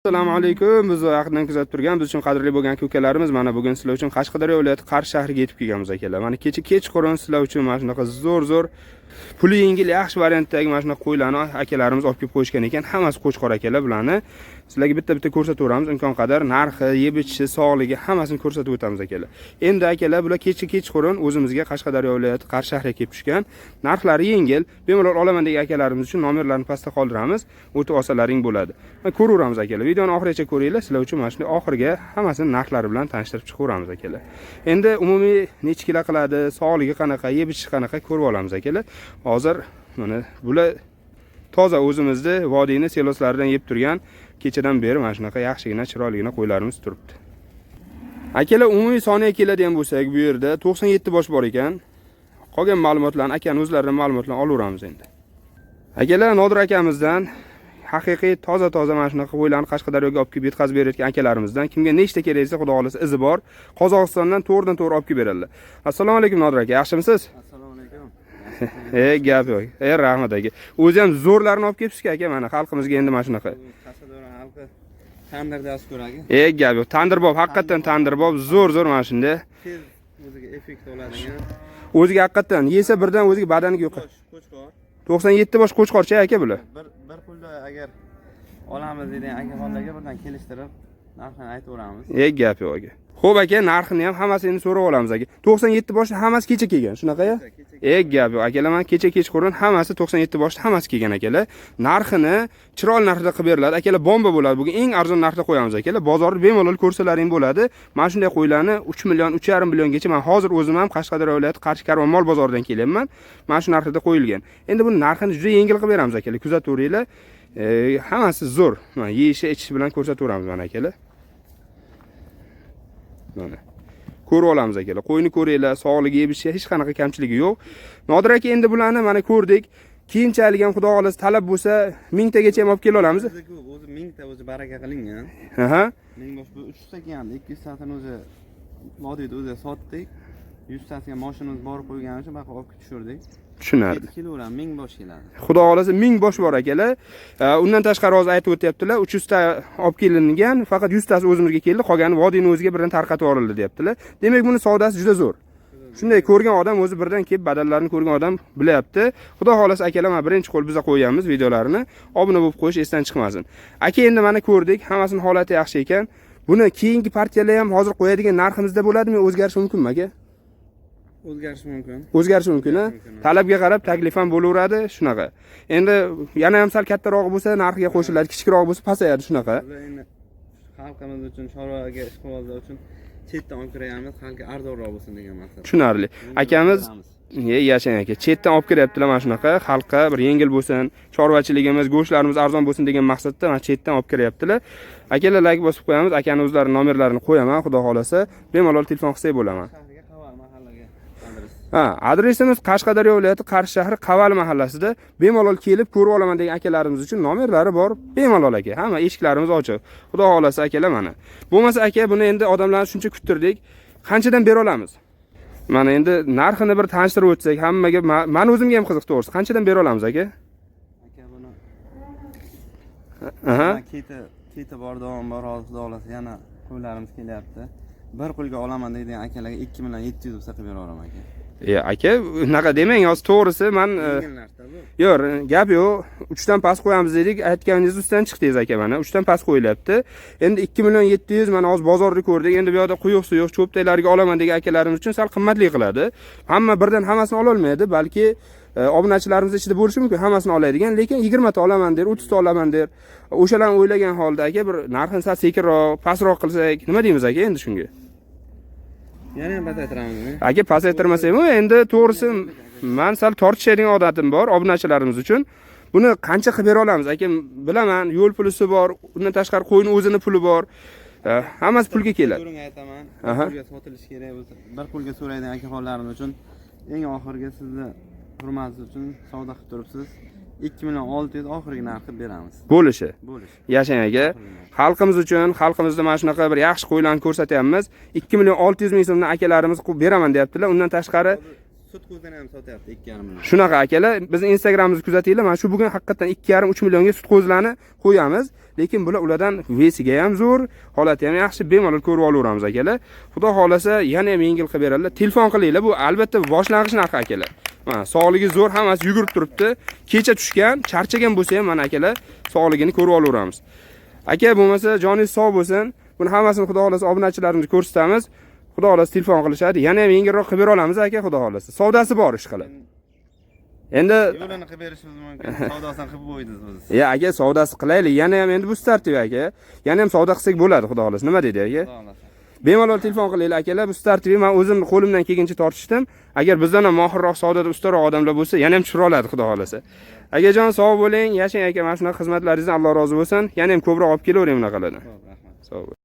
Assalomu alaykum. Biz yaqindan kuzatib turgan biz uchun qadrli bo'lgan ko'kalarimiz, mana bugun sizlar uchun Qashqadaryo viloyati Qarshi shahriga yetib kelganmiz akalar. Mana kechqurun sizlar uchun mana shunaqa zo'r puli yengil yaxshi variantdagi mana shunaqa qo'ylarni akalarimiz olib kelib qo'yishgan ekan. Hammasi qo'chqor akalar. Bularni sizlarga bitta ko'rsataveramiz. Imkon qadar narxi, yeb ichishi, sog'ligi hammasini ko'rsatib o'tamiz akalar. Endi akalar bular kechqurun o'zimizga Qashqadaryo viloyati Qarshi shahriga kelib tushgan. Narxlari yengil, bemalol olaman degan akalarimiz uchun nomerlarni pastda qoldiramiz. O'tib olsalaring bo'ladi. Mana ko'raveramiz akalar. Videoni oxirigacha ko'ringlar. Sizlar uchun mana shunday oxirga hammasini narxlari bilan tanishtirib chiqaveramiz akalar. Endi umumiy necha kilo qiladi, sog'ligi qanaqa, yeb ichishi qanaqa ko'rib olamiz akalar. Hozir mana bular toza o'zimizda vodiyni seloslaridan yeb turgan kechadan beri mana shunaqa yaxshigina chiroyligina qo'ylarimiz turibdi. Akalar umumiy soniga keladigan bo'lsak, bu yerda 97 bosh bor ekan. Qolgan ma'lumotlarni akaning o'zlarining ma'lumotlarini olaveramiz endi. Akalar Nodir akamizdan haqiqiy toza mana shunaqa qo'ylarni Qashqadaryoga olib kelib yetkazib berayotgan akalarimizdan kimga nechta kerak esa xudo xolasa izi bor, Qozog'istondan to'g'ridan-to'g'ri olib kelib beradilar. Assalomu alaykum Nodir aka, yaxshimisiz? Assalomu alaykum. Gap yo'q. Rahmat aka. O'zi ham zo'rlarni olib kelibsiz aka, mana xalqimizga endi mana shunaqa. Qashqadaryo xalqi tandirda askur aka. Gap yo'q. Tandirbob, haqiqatan tandirbob, zo'r mana shunda. O'ziga effekt oladigan. O'ziga haqiqatan yesa birdan o'ziga badaniga yo'q. Qo'chqor. 97 bosh qo'chqorcha aka bular. Bir pulda agar olamiz degan akaxonlarga birdan kelishtirib narxini aytaveramiz. Gap yo'q aka. Xo'p aka, narxini ham hammasini so'rab olamiz aka. 97 bosh hammasi kecha kelgan, shunaqa-ya? Gap yo'q akalar, men kechqurun hammasi 97 bosh hammasi kelgan akalar. Narxini chiroyli narxda qilib beriladi. Akalar bomba bo'ladi. Bugun eng arzon narxda qo'yamiz akalar. Bozorni bemalol ko'rsalaring bo'ladi. Mana shunday qo'ylarni 3 million, 3,5 milliongacha men hozir o'zim ham Qashqadaryo viloyati Qarshi karvon mol bozoridan kelyapman. Mana shu narxda qo'yilgan. Endi buni narxini juda yengil qilib beramiz akalar. Kuzataveringlar. Hammasi zo'r. Mana yeyishi, ichishi bilan ko'rsataveramiz mana akalar. Mana ko'rib olamiz akalar. Qo'yni ko'ringlar, sog'ligi, yebishi hech qanaqa kamchiligi yo'q. Nodir aka, endi bularni mana ko'rdik. Keyinchalik ham xudo xolasa talab bo'lsa 1000 tagacha ham olib kela olamiz. O'zi 1000 ta o'zi baraka qilingan. 1000 bosh bu 300 ta kelgandi. 200 tadan o'zi vodiyda o'zi sotdik. 100 tasiga mashinamiz borib qo'ygan uchun baqa olib tushirdik. Tushunarli. Kilogram 1000 bosh keladi. Xudo xolasa 1000 bosh bor akalar. Undan tashqari hozir aytib o'tyaptilar, 300 ta olib kelingan, faqat 100 tasi o'zimizga keldi, qolgani vodiyni o'ziga birdan tarqatib yuborildi deyaptilar. Demak, buni savdosi juda zo'r. Shunday ko'rgan odam o'zi birdan kelib badallarini ko'rgan odam bilyapti. Xudo xolasa akalar, mana birinchi qo'l biza qo'yamiz videolarini. Obuna bo'lib qo'yish esdan chiqmasin. Aka, endi mana ko'rdik, hammasining holati yaxshi ekan. Buni keyingi partiyalar ham hozir qo'yadigan narximizda bo'ladimi, o'zgarishi mumkinmi aka? O'zgarishi mumkin. O'zgarishi mumkin, ha? Talabga qarab taklif ham bo'laveradi, shunaqa. Endi yana ham sal kattaroq bo'lsa narxiga qo'shiladi, kichikroq bo'lsa pasayadi, shunaqa. Endi xalqimiz uchun, chorvaga ishqibozlar uchun chetdan olib kirayapmiz, xalqqa arzonroq bo'lsin degan maqsad. Tushunarli. Akamiz yashang aka, chetdan olib kiryaptilar mana shunaqa, xalqqa bir yengil bo'lsin, chorvachiligimiz, go'shtlarimiz arzon bo'lsin degan maqsadda mana chetdan olib kiryaptilar. Akalar like bosib qo'yamiz, akaning o'zlarining nomerlarini qo'yaman, xudo xolasa, bemalol telefon qilsak bo'laman. Adresimiz Qashqadaryo viloyati Qarshi shahri Qaval mahallasida. Bemalol kelib ko'rib olaman degan akalarimiz uchun nomerlari bor. Bemalol aka. Hamma eshiklarimiz ochiq. Xudo xolasa akalar mana. Bo'lmasa aka, buni endi odamlarni shuncha kuttirdik. Qanchadan bera olamiz? Mana endi narxini bir tanishtirib o'tsak, hammaga men o'zimga ham qiziq to'g'risi. Qanchadan bera olamiz aka? Aka buni keti bor, davom bor, hozir xudo xolasa yana qo'ylarimiz kelyapti. Bir qo'lga olaman degan akalarga 2 million 700 bo'lsa qilib beraman aka. Aka, unaqa demang, hozir to'g'risi men yo'q, gap yo'q. 3 dan past qo'yamiz dedik, aytganingiz ustidan chiqdingiz aka mana. 3 dan past qo'yilyapti. Endi 2 million 700 mana hozir bozorda ko'rdik. Endi bu yoqda quyuq suyuq cho'ptaklariga olaman degan akalarimiz uchun sal qimmatli qiladi. Hamma birdan hammasini ola olmaydi, balki obunachilarimiz ichida bo'lishi mumkin, hammasini oladigan, lekin 20 ta olaman der, 30 ta olaman der. O'shalarni o'ylagan holda aka bir narxini sal sekinroq, pastroq qilsak, nima deymiz aka endi shunga? Yana ham pasaytiramizmi? Aka, pasaytirmasakmi? Endi to'g'risi men sal tortishadigan odatim bor obunachilarimiz uchun. Buni qancha qilib bera olamiz? Aka, bilaman, yo'l pulisi bor, undan tashqari qo'yning o'zini puli bor. Hammasi pulga keladi. So'rang aytaman. Pulga sotilish kerak bo'lsa, bir pulga so'raydigan akaxonlarimiz uchun eng oxirgi sizni hurmatingiz uchun savdo qilib turibsiz. 2 million 600 oxirgi narxi beramiz. Bo'lishi. Yashang aka. Xalqimiz uchun, xalqimizda mana shunaqa bir yaxshi qo'ylarni ko'rsatyapmiz. 2 million 600 ming so'mdan akalarimiz beraman deyaptilar. Undan tashqari sut qo'zini ham sotyapti 2,5 million. Shunaqa akalar, bizning Instagramimizni kuzatinglar. Mana shu bugun haqiqatan 2,5-3 millionga sut qo'zlarni qo'yamiz, lekin ulardan vesiga ham zo'r, holati ham yaxshi, bemalol ko'rib olaveramiz akalar. Xudo xolasa yana ham yengil qilib beradilar. Telefon qilinglar, bu albatta boshlang'ich narx akalar. Mana sog'ligi zo'r, hammasi yugurib turibdi. Kecha tushgan, charchagan bo'lsa ham mana akalar, sog'ligini ko'rib olaveramiz. Aka, bo'lmasa joningiz sog' bo'lsin. Buni hammasini xudo xolasa obunachilarimizga ko'rsatamiz. Xudo xolasa telefon qilishadi. Yana ham yengilroq qilib bera olamiz aka, xudo xolasa. Savdasi bor ish qilib. Endi yo'lini qilib berishimiz mumkin. Savdosini qilib qo'ydingiz o'zingiz. Ya aka, savdasi qilaylik. Yana ham endi bu startib aka. Yana ham savdo qilsak bo'ladi, xudo xolasa. Nima deydi aka? Xudo xolasa. Bemalol telefon qilinglar akalar. Bu startib men o'zim qo'limdan kelgancha tortishdim. Agar bizdan ham mohirroq savdoda ustaroq odamlar bo'lsa, yana ham tushira oladi, xudo xolasa. Akajon, sog' bo'ling. Yashang aka, mana shunaqa xizmatlaringizdan Alloh rozi bo'lsin. Yana ham ko'proq olib kelavering bunaqalardan. Rahmat. Sog' bo'ling.